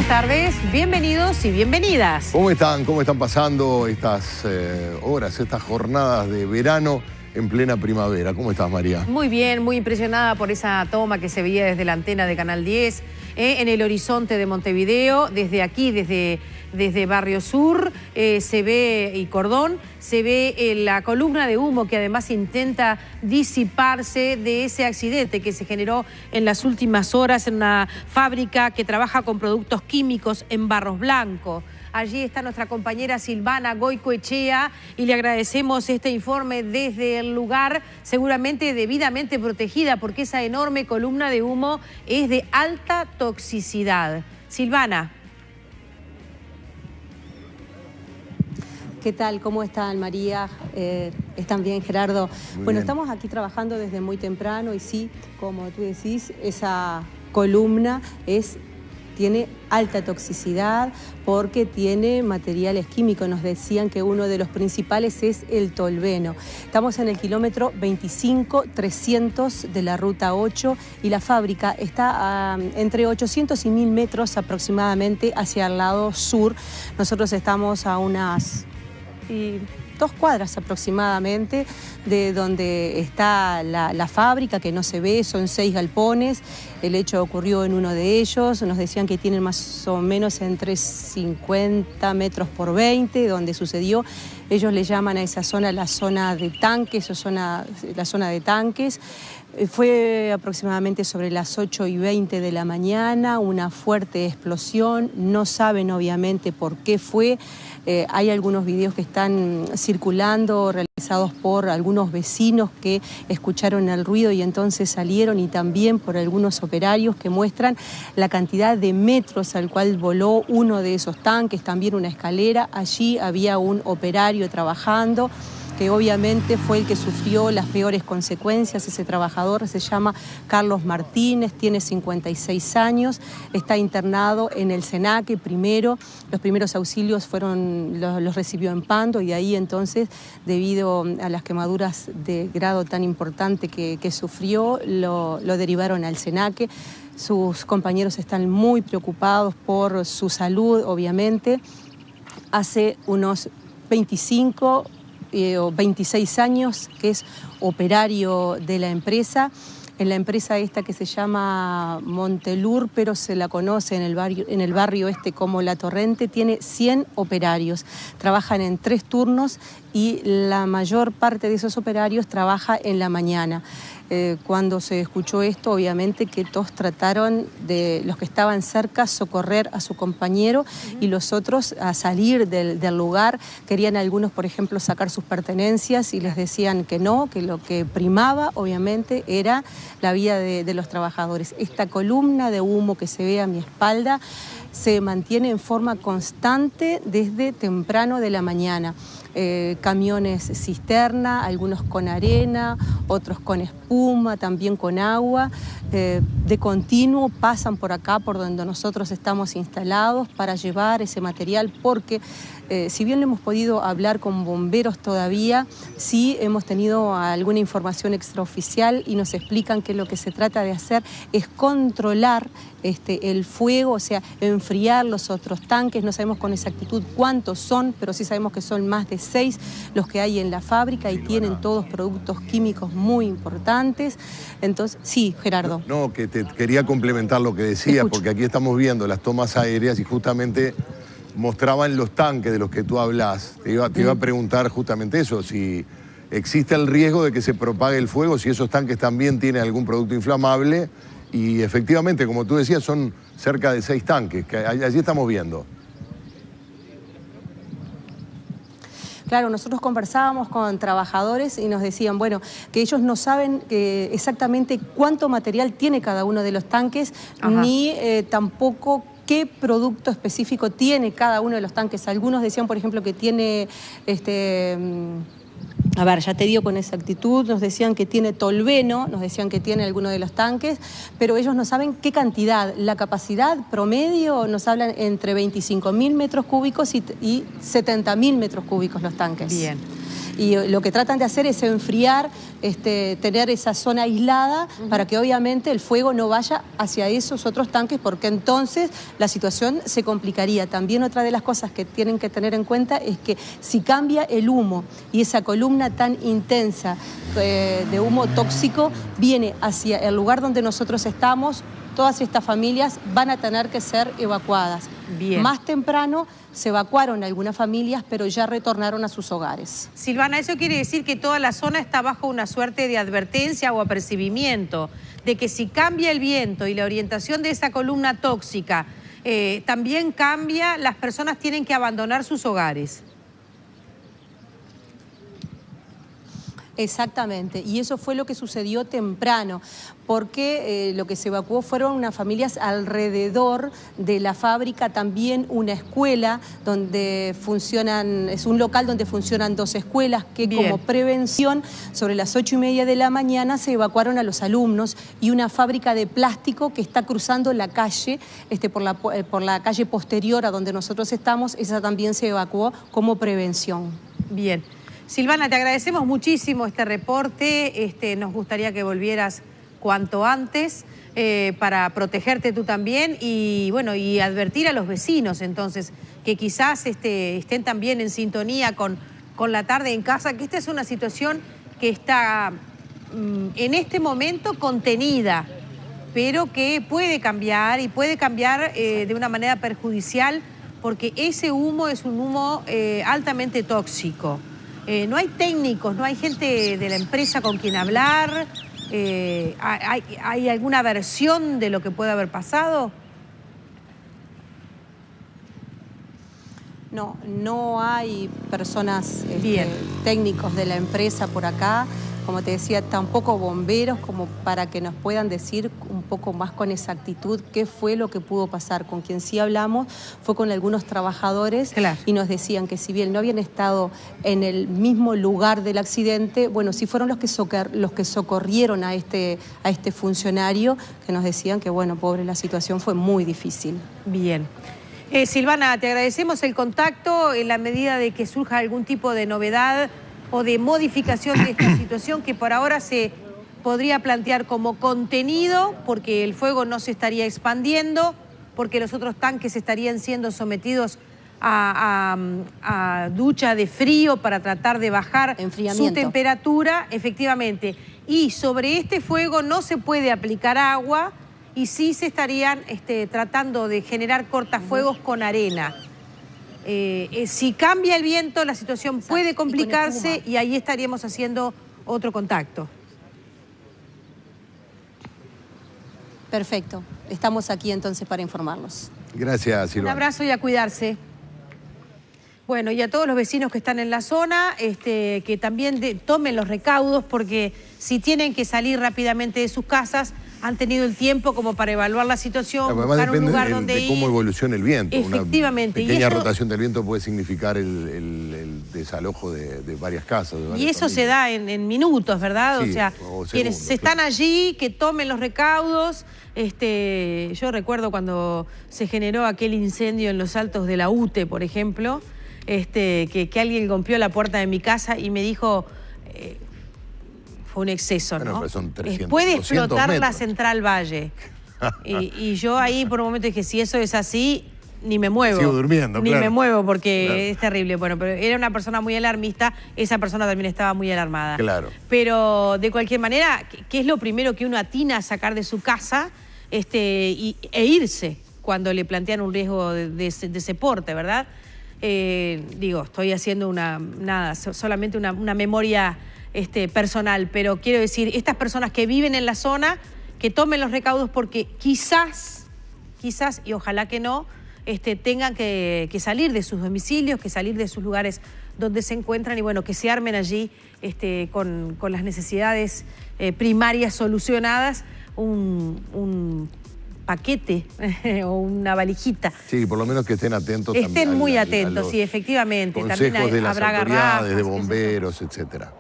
buenas tardes, bienvenidos y bienvenidas. ¿Cómo están? ¿Cómo están pasando estas horas, estas jornadas de verano en plena primavera? ¿Cómo estás, María? Muy bien, muy impresionada por esa toma que se veía desde la antena de Canal 10, en el horizonte de Montevideo, desde aquí, desde Barrio Sur, se ve, y Cordón, se ve la columna de humo que además intenta disiparse de ese accidente que se generó en las últimas horas en una fábrica que trabaja con productos químicos en Barros Blancos. Allí está nuestra compañera Silvana Goicoechea y le agradecemos este informe desde el lugar, seguramente debidamente protegida, porque esa enorme columna de humo es de alta toxicidad. Silvana. ¿Qué tal? ¿Cómo están, María? ¿Están bien, Gerardo? Muy bueno, bien. Estamos aquí trabajando desde muy temprano y sí, como tú decís, esa columna tiene alta toxicidad porque tiene materiales químicos. Nos decían que uno de los principales es el tolveno. Estamos en el kilómetro 25-300 de la ruta 8 y la fábrica está entre 800 y 1000 metros aproximadamente hacia el lado sur. Nosotros estamos a unas 2 cuadras aproximadamente de donde está la fábrica, que no se ve, son 6 galpones. El hecho ocurrió en uno de ellos, nos decían que tienen más o menos entre 50 metros por 20, donde sucedió. Ellos le llaman a esa zona la zona de tanques, la zona de tanques. Fue aproximadamente sobre las 8:20 de la mañana, una fuerte explosión, no saben obviamente por qué fue. Hay algunos videos que están circulando, realizados por algunos vecinos que escucharon el ruido y entonces salieron, y también por algunos operarios que muestran la cantidad de metros al cual voló uno de esos tanques, también una escalera. Allí había un operario trabajando, que obviamente fue el que sufrió las peores consecuencias. Ese trabajador se llama Carlos Martínez, tiene 56 años, está internado en el SENACE primero. Los primeros auxilios los recibió en Pando, y de ahí entonces, debido a las quemaduras de grado tan importante que sufrió, lo derivaron al SENACE. Sus compañeros están muy preocupados por su salud, obviamente. Hace unos 25 o 26 años que es operario de la empresa. En la empresa esta que se llama Montelur, pero se la conoce en el barrio este como La Torrente, tiene 100 operarios. Trabajan en 3 turnos y la mayor parte de esos operarios trabaja en la mañana. Cuando se escuchó esto, obviamente que todos trataron, de los que estaban cerca, socorrer a su compañero, y los otros a salir del lugar. Querían algunos, por ejemplo, sacar sus pertenencias y les decían que no, que lo que primaba obviamente era la vida de los trabajadores. Esta columna de humo que se ve a mi espalda se mantiene en forma constante desde temprano de la mañana. Camiones cisterna, algunos con arena, otros con espuma, también con agua. De continuo pasan por acá, por donde nosotros estamos instalados, para llevar ese material, porque si bien no hemos podido hablar con bomberos todavía, sí hemos tenido alguna información extraoficial y nos explican que lo que se trata de hacer es controlar el fuego, o sea, enfriar los otros tanques. No sabemos con exactitud cuántos son, pero sí sabemos que son más de 6 los que hay en la fábrica, y tienen todos productos químicos muy importantes. Entonces, sí, Gerardo. No, que te quería complementar lo que decía, porque aquí estamos viendo las tomas aéreas y justamente mostraban los tanques de los que tú hablas. Te iba a preguntar justamente eso, si existe el riesgo de que se propague el fuego, si esos tanques también tienen algún producto inflamable. Y efectivamente, como tú decías, son cerca de 6 tanques, que allí estamos viendo. Claro, nosotros conversábamos con trabajadores y nos decían, bueno, que ellos no saben exactamente cuánto material tiene cada uno de los tanques, ni tampoco qué producto específico tiene cada uno de los tanques. Algunos decían, por ejemplo, que tiene a ver, ya te digo con exactitud, nos decían que tiene tolveno, nos decían que tiene alguno de los tanques, pero ellos no saben qué cantidad. La capacidad promedio nos hablan entre 25.000 metros cúbicos y 70.000 metros cúbicos los tanques. Bien. Y lo que tratan de hacer es enfriar, tener esa zona aislada para que obviamente el fuego no vaya hacia esos otros tanques, porque entonces la situación se complicaría. También otra de las cosas que tienen que tener en cuenta es que si cambia el humo y esa columna tan intensa de humo tóxico viene hacia el lugar donde nosotros estamos, todas estas familias van a tener que ser evacuadas. Bien. Más temprano se evacuaron algunas familias, pero ya retornaron a sus hogares. Silvana, eso quiere decir que toda la zona está bajo una suerte de advertencia o apercibimiento de que si cambia el viento y la orientación de esa columna tóxica también cambia, las personas tienen que abandonar sus hogares. Exactamente, y eso fue lo que sucedió temprano, porque lo que se evacuó fueron unas familias alrededor de la fábrica, también una escuela donde funcionan, es un local donde funcionan 2 escuelas que Bien. Como prevención, sobre las 8:30 de la mañana se evacuaron a los alumnos, y una fábrica de plástico que está cruzando la calle, por la calle posterior a donde nosotros estamos, esa también se evacuó como prevención. Bien. Silvana, te agradecemos muchísimo este reporte. Nos gustaría que volvieras cuanto antes para protegerte tú también y, bueno, y advertir a los vecinos, entonces, que quizás estén también en sintonía con la tarde en casa, que esta es una situación que está en este momento contenida, pero que puede cambiar y puede cambiar de una manera perjudicial, porque ese humo es un humo altamente tóxico. No hay técnicos, no hay gente de la empresa con quien hablar. ¿Hay alguna versión de lo que puede haber pasado? No hay personas, Bien. técnicos de la empresa por acá. Como te decía, tampoco bomberos, como para que nos puedan decir un poco más con exactitud qué fue lo que pudo pasar. Con quien sí hablamos fue con algunos trabajadores. Claro. Y nos decían que si bien no habían estado en el mismo lugar del accidente, bueno, sí fueron los que socorrieron a este funcionario, que nos decían que, bueno, pobre, la situación fue muy difícil. Bien. Silvana, te agradecemos el contacto en la medida de que surja algún tipo de novedad o de modificación de esta situación que por ahora se podría plantear como contenido, porque el fuego no se estaría expandiendo, porque los otros tanques estarían siendo sometidos a ducha de frío para tratar de bajar su temperatura, efectivamente. Y sobre este fuego no se puede aplicar agua y sí se estarían tratando de generar cortafuegos con arena. Si cambia el viento, la situación puede complicarse y ahí estaríamos haciendo otro contacto. Perfecto. Estamos aquí entonces para informarlos. Gracias, Silvana. Un abrazo y a cuidarse. Bueno, y a todos los vecinos que están en la zona, que también tomen los recaudos, porque si tienen que salir rápidamente de sus casas, han tenido el tiempo como para evaluar la situación, Además, buscar un lugar depende donde de cómo evolucione el viento. Efectivamente. Una pequeña rotación del viento puede significar el desalojo de varias casas. Y eso se da en minutos, ¿verdad? Sí, o sea, o quienes segundos, están allí, que tomen los recaudos. Yo recuerdo cuando se generó aquel incendio en los altos de la UTE, por ejemplo, que alguien golpeó la puerta de mi casa y me dijo... fue un exceso, bueno, ¿no? pero son 300, puede explotar la metros. Central Valle. y yo ahí por un momento dije, si eso es así, ni me muevo. Sigo durmiendo, Ni claro. me muevo porque Claro. es terrible. Bueno, pero era una persona muy alarmista, esa persona también estaba muy alarmada. Claro. Pero de cualquier manera, ¿qué es lo primero que uno atina a sacar de su casa e irse cuando le plantean un riesgo de ese porte, ¿verdad? Estoy haciendo solamente una memoria personal, pero quiero decir, estas personas que viven en la zona, que tomen los recaudos porque quizás, y ojalá que no, tengan que salir de sus domicilios, que salir de sus lugares donde se encuentran y bueno, que se armen allí con las necesidades primarias solucionadas, un paquete o una valijita. Sí, por lo menos que estén atentos. Estén muy atentos, sí, efectivamente. Consejos también de las habrá autoridades, garrafas, de bomberos, etcétera.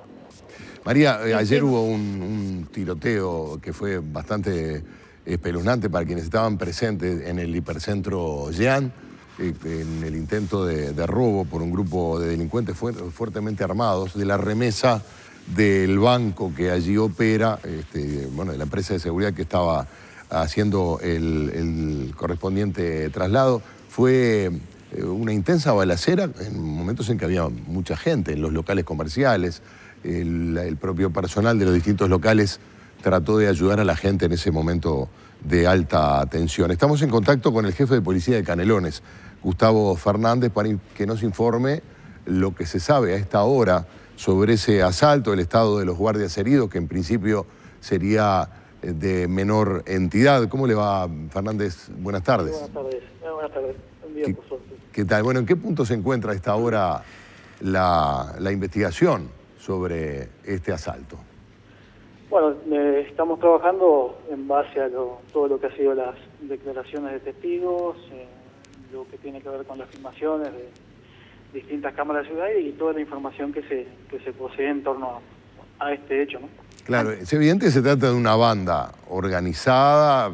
María, ayer hubo un tiroteo que fue bastante espeluznante para quienes estaban presentes en el hipercentro Jean. en el intento de robo por un grupo de delincuentes fuertemente armados de la remesa del banco que allí opera, bueno, de la empresa de seguridad que estaba haciendo el correspondiente traslado. Fue una intensa balacera en momentos en que había mucha gente en los locales comerciales. El propio personal de los distintos locales trató de ayudar a la gente en ese momento de alta tensión. Estamos en contacto con el jefe de policía de Canelones, Gustavo Fernández, para que nos informe lo que se sabe a esta hora sobre ese asalto, el estado de los guardias heridos, que en principio sería de menor entidad. ¿Cómo le va, Fernández? Buenas tardes. Buenas tardes. Buenas tardes. Un día por suerte. ¿Qué tal? Bueno, ¿en qué punto se encuentra a esta hora la investigación sobre este asalto? Bueno, estamos trabajando en base a todo lo que ha sido las declaraciones de testigos, lo que tiene que ver con las filmaciones de distintas cámaras de ciudad y toda la información que se posee en torno a este hecho, ¿no? Claro, es evidente que se trata de una banda organizada,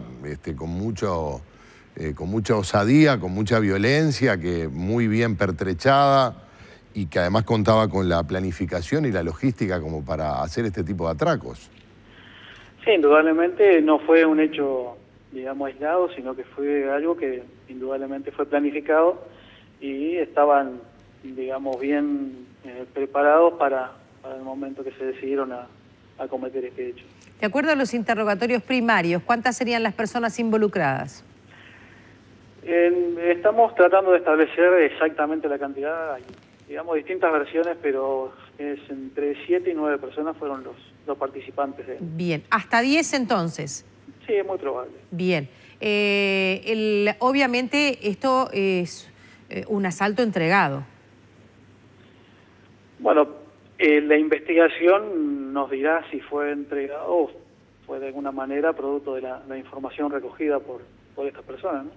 con mucha osadía, con mucha violencia, que muy bien pertrechada y que además contaba con la planificación y la logística como para hacer este tipo de atracos. Sí, indudablemente no fue un hecho, digamos, aislado, sino que fue algo que indudablemente fue planificado y estaban, digamos, bien preparados para el momento que se decidieron a cometer este hecho. De acuerdo a los interrogatorios primarios, ¿cuántas serían las personas involucradas? Estamos tratando de establecer exactamente la cantidad. Hay, digamos, distintas versiones, pero es entre 7 y 9 personas fueron los participantes. Bien, ¿hasta 10 entonces? Sí, es muy probable. Bien. Obviamente esto es un asalto entregado. Bueno, la investigación nos dirá si fue entregado o fue de alguna manera producto de la información recogida por estas personas, ¿no?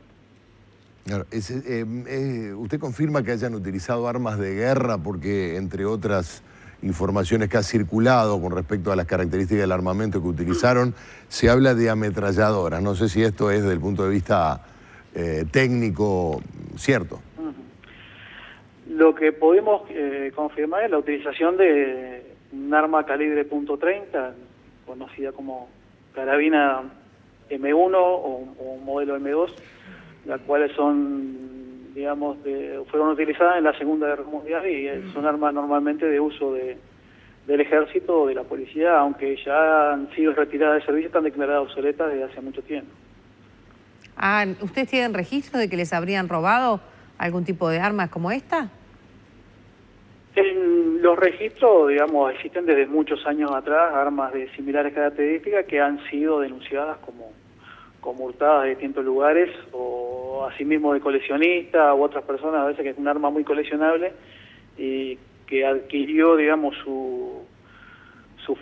Claro, ¿usted confirma que hayan utilizado armas de guerra? Porque, entre otras informaciones que ha circulado con respecto a las características del armamento que utilizaron, se habla de ametralladoras. No sé si esto es, desde el punto de vista técnico, cierto. Lo que podemos confirmar es la utilización de un arma calibre .30, conocida como carabina M1 o modelo M2, las cuales son, digamos, fueron utilizadas en la Segunda Guerra Mundial y son armas normalmente de uso del ejército o de la policía, aunque ya han sido retiradas de servicio, están declaradas obsoletas desde hace mucho tiempo. ¿Ustedes tienen registro de que les habrían robado algún tipo de armas como esta? En los registros, digamos, existen desde muchos años atrás armas de similares características que han sido denunciadas como hurtadas de distintos lugares, o asimismo de coleccionistas u otras personas, a veces que es un arma muy coleccionable y que adquirió, digamos, su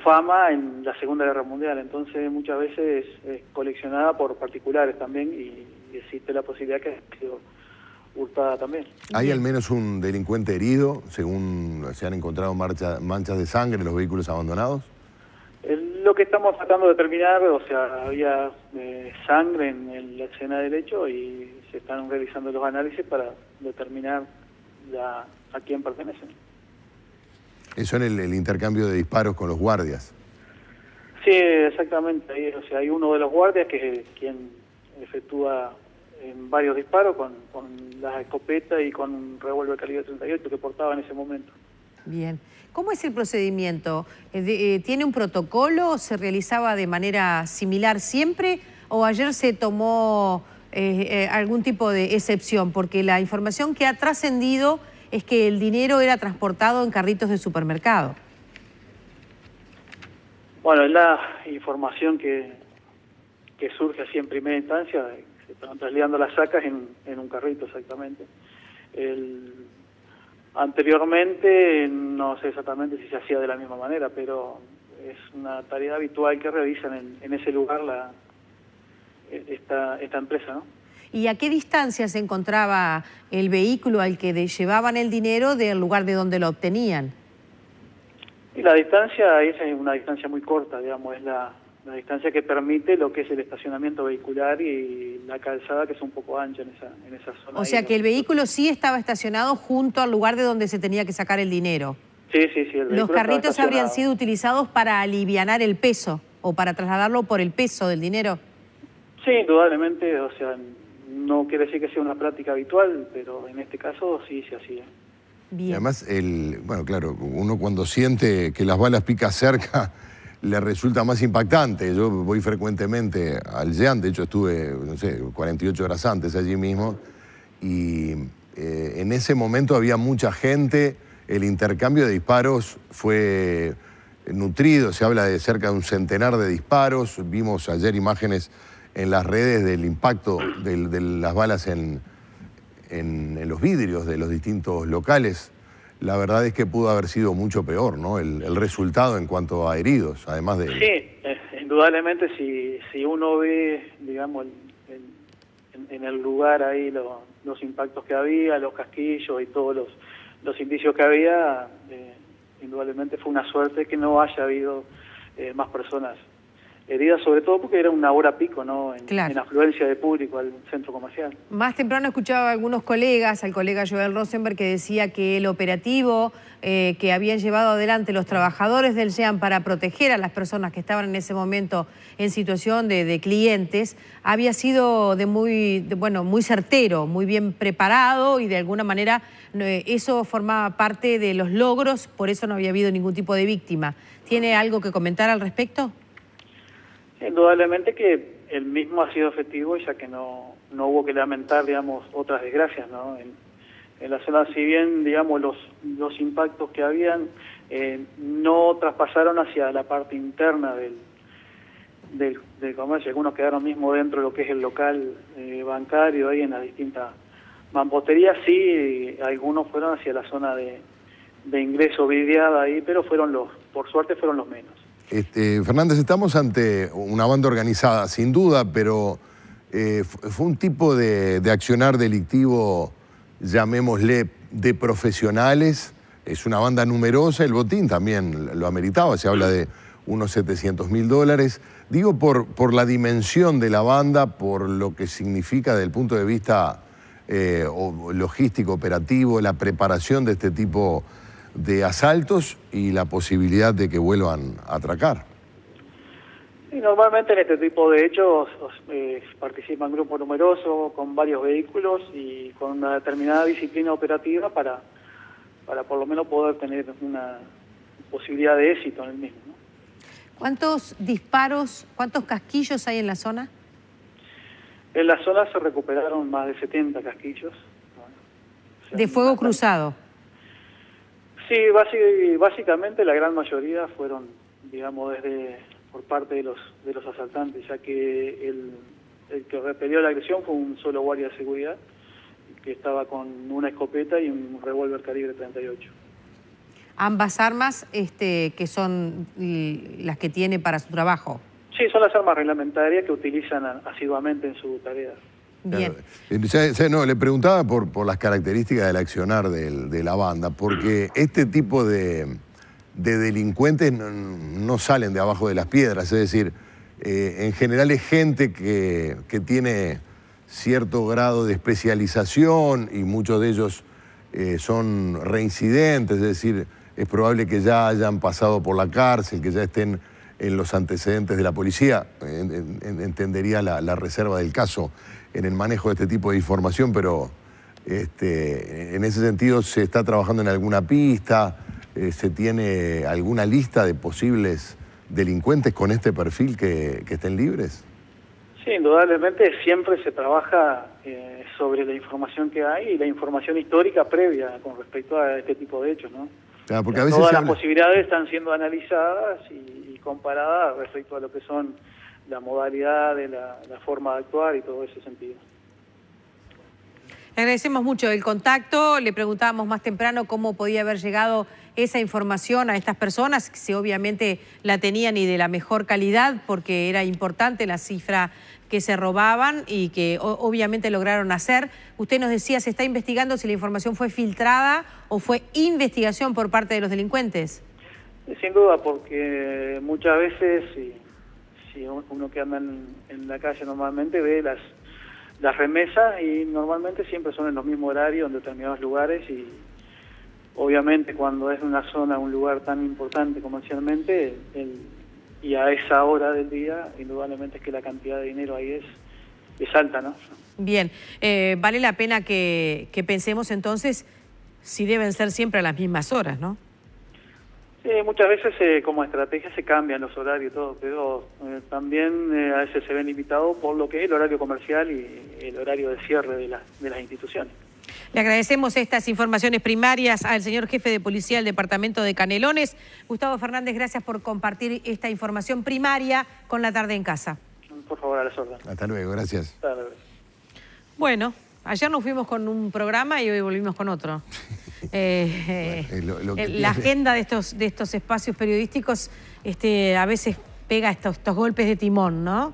fama en la Segunda Guerra Mundial. Entonces muchas veces es coleccionada por particulares también y existe la posibilidad que haya sido hurtada también. ¿Hay al menos un delincuente herido, según se han encontrado manchas de sangre en los vehículos abandonados? Lo que estamos tratando de determinar, o sea, había sangre en la escena del hecho y se están realizando los análisis para determinar a quién pertenecen. Eso en el intercambio de disparos con los guardias. Sí, exactamente. Hay uno de los guardias que es quien efectúa varios disparos con la escopeta y con un revólver calibre 38 que portaba en ese momento. Bien. ¿Cómo es el procedimiento? ¿Tiene un protocolo? ¿Se realizaba de manera similar siempre? ¿O ayer se tomó algún tipo de excepción? Porque la información que ha trascendido es que el dinero era transportado en carritos de supermercado. Bueno, es la información que surge así en primera instancia. Se están trasladando las sacas en un carrito exactamente. Anteriormente no sé exactamente si se hacía de la misma manera, pero es una tarea habitual que realizan en ese lugar esta empresa, ¿no? ¿Y a qué distancia se encontraba el vehículo al que llevaban el dinero del lugar de donde lo obtenían? Y la distancia esa es una distancia muy corta, digamos, es la distancia que permite lo que es el estacionamiento vehicular y la calzada, que es un poco ancha en esa zona. O sea que el vehículo sí estaba estacionado junto al lugar de donde se tenía que sacar el dinero. Sí, el vehículo. ¿Los carritos habrían sido utilizados para alivianar el peso o para trasladarlo por el peso del dinero? Sí, indudablemente, o sea, no quiere decir que sea una práctica habitual, pero en este caso sí se hacía. Bien. Y además, bueno, claro, uno cuando siente que las balas pican cerca, le resulta más impactante. Yo voy frecuentemente al JEAN, de hecho estuve, no sé, 48 horas antes allí mismo, y en ese momento había mucha gente, el intercambio de disparos fue nutrido, se habla de cerca de un centenar de disparos, vimos ayer imágenes en las redes del impacto de las balas en los vidrios de los distintos locales. La verdad es que pudo haber sido mucho peor, ¿no? El resultado en cuanto a heridos, además de... Sí, indudablemente si uno ve, digamos, en el lugar ahí los impactos que había, los casquillos y todos los indicios que había, indudablemente fue una suerte que no haya habido más personas heridas, sobre todo porque era una hora pico, ¿no? En afluencia de público al centro comercial. Más temprano escuchaba a algunos colegas, al colega Joel Rosenberg, que decía que el operativo que habían llevado adelante los trabajadores del JEAN para proteger a las personas que estaban en ese momento en situación de clientes había sido muy certero, muy bien preparado, y de alguna manera eso formaba parte de los logros, por eso no había habido ningún tipo de víctima. ¿Tiene algo que comentar al respecto? Indudablemente que el mismo ha sido efectivo, ya que no hubo que lamentar, digamos, otras desgracias, ¿no? En la zona, si bien, digamos, los impactos que habían no traspasaron hacia la parte interna del comercio, algunos quedaron mismo dentro de lo que es el local bancario, ahí en las distintas mamposterías, sí, algunos fueron hacia la zona de ingreso vidriada ahí, pero por suerte fueron los menos. Fernández, estamos ante una banda organizada, sin duda, pero fue un tipo de accionar delictivo, llamémosle, de profesionales. Es una banda numerosa, el botín también lo ameritaba, se habla de unos $700.000. Digo por la dimensión de la banda, por lo que significa desde el punto de vista logístico, operativo, la preparación de este tipo de asaltos y la posibilidad de que vuelvan a atracar. Y normalmente en este tipo de hechos participan grupos numerosos con varios vehículos y con una determinada disciplina operativa para por lo menos poder tener una posibilidad de éxito en el mismo, ¿no? ¿Cuántos disparos, cuántos casquillos hay en la zona? En la zona se recuperaron más de 70 casquillos. O sea, ¿de fuego cruzado? Sí, básicamente la gran mayoría fueron, digamos, por parte de los asaltantes, ya que el que repelió la agresión fue un solo guardia de seguridad que estaba con una escopeta y un revólver calibre 38. ¿Ambas armas que son las que tiene para su trabajo? Sí, son las armas reglamentarias que utilizan asiduamente en su tarea. Bien. No, le preguntaba por las características del accionar de la banda, porque este tipo de delincuentes no salen de abajo de las piedras, es decir, en general es gente que tiene cierto grado de especialización y muchos de ellos son reincidentes, es decir, es probable que ya hayan pasado por la cárcel, que ya estén en los antecedentes de la policía. Entendería la reserva del caso en el manejo de este tipo de información, pero en ese sentido se está trabajando en alguna pista, se tiene alguna lista de posibles delincuentes con este perfil que estén libres. Sí, indudablemente siempre se trabaja sobre la información que hay y la información histórica previa con respecto a este tipo de hechos, ¿no? Claro, porque a veces todas las posibilidades están siendo analizadas y comparadas respecto a lo que son la modalidad, de la forma de actuar y todo ese sentido. Le agradecemos mucho el contacto. Le preguntábamos más temprano cómo podía haber llegado esa información a estas personas, si obviamente la tenían y de la mejor calidad, porque era importante la cifra que se robaban y que obviamente lograron hacer. Usted nos decía, se está investigando si la información fue filtrada o fue investigación por parte de los delincuentes. Sin duda, porque muchas veces si uno que anda en la calle normalmente ve las remesas y normalmente siempre son en los mismos horarios en determinados lugares y obviamente cuando es una zona, un lugar tan importante comercialmente y a esa hora del día, indudablemente es que la cantidad de dinero ahí es alta, ¿no? Bien, vale la pena que pensemos entonces si deben ser siempre a las mismas horas, ¿no? Sí, muchas veces como estrategia se cambian los horarios y todo, pero también a veces se ven limitados por lo que es el horario comercial y el horario de cierre de las instituciones. Le agradecemos estas informaciones primarias al señor jefe de policía del departamento de Canelones. Gustavo Fernández, gracias por compartir esta información primaria con La Tarde en Casa. Por favor, a las órdenes. Hasta luego, gracias. Hasta luego. Bueno, ayer nos fuimos con un programa y hoy volvimos con otro. La agenda de estos espacios periodísticos a veces pega estos golpes de timón, ¿no?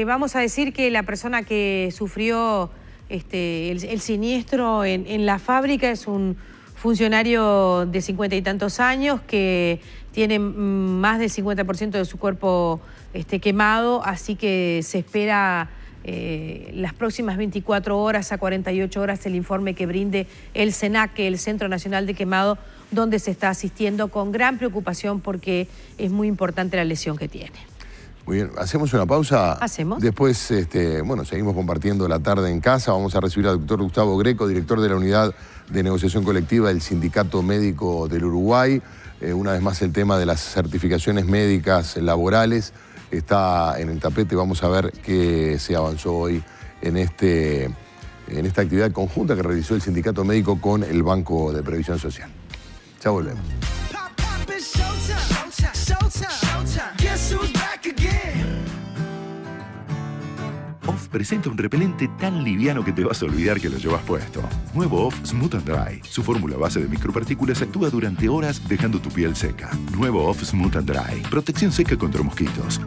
Vamos a decir que la persona que sufrió el siniestro en la fábrica es un funcionario de 50 y tantos años que tiene más del 50% de su cuerpo quemado, así que se espera las próximas 24 horas a 48 horas el informe que brinde el CENAQUE, el Centro Nacional de Quemado, donde se está asistiendo con gran preocupación porque es muy importante la lesión que tiene. Muy bien, ¿hacemos una pausa? Hacemos. Después, seguimos compartiendo La Tarde en Casa. Vamos a recibir al doctor Gustavo Greco, director de la Unidad de Negociación Colectiva del Sindicato Médico del Uruguay. Una vez más el tema de las certificaciones médicas laborales está en el tapete. Vamos a ver qué se avanzó hoy en esta actividad conjunta que realizó el Sindicato Médico con el Banco de Previsión Social. Ya volvemos. Off presenta un repelente tan liviano que te vas a olvidar que lo llevas puesto. Nuevo Off Smooth and Dry. Su fórmula base de micropartículas actúa durante horas dejando tu piel seca. Nuevo Off Smooth and Dry. Protección seca contra mosquitos.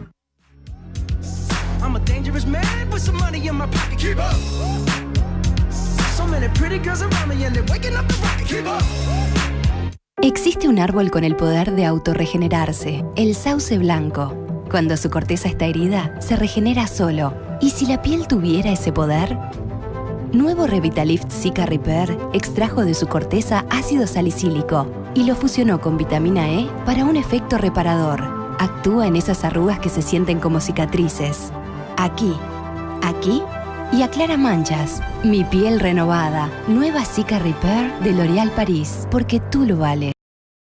Existe un árbol con el poder de autorregenerarse, el sauce blanco. Cuando su corteza está herida, se regenera solo. ¿Y si la piel tuviera ese poder? Nuevo Revitalift Cica Repair extrajo de su corteza ácido salicílico y lo fusionó con vitamina E para un efecto reparador. Actúa en esas arrugas que se sienten como cicatrices. Aquí y aclara manchas. Mi piel renovada. Nueva Cica Repair de L'Oréal Paris, porque tú lo vales.